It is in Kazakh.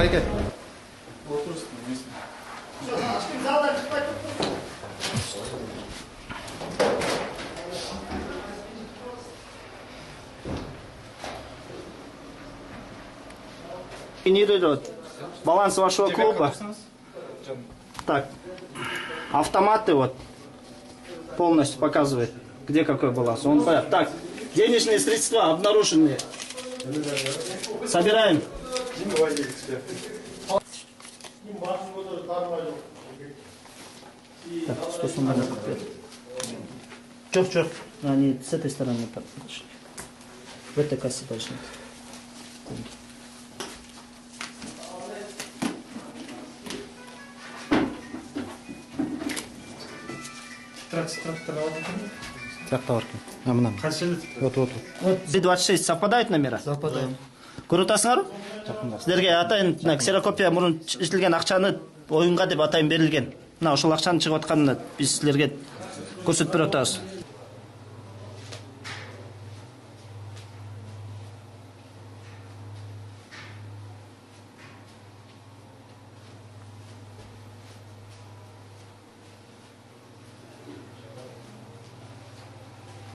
Байке. Генерирует баланс вашего клуба. Так, автоматы вот полностью показывает, где какой баланс. Он порядок. Так, денежные средства обнаруженные. Собираем. Так, что сумма купил? Чёрт. Они с этой стороны подошли. В этой кассе должны. Трактор. Вот. Вот 26 совпадают номера? Совпадает. Көріп отырсыңдар? Сіздерге атайын ксерокопия мұрын ішілген ақшаны ойынға деп атайын берілген. Мына ошол ақшаны шығып жатқанын біз сіздерге көрсетіп беріп отырмыз.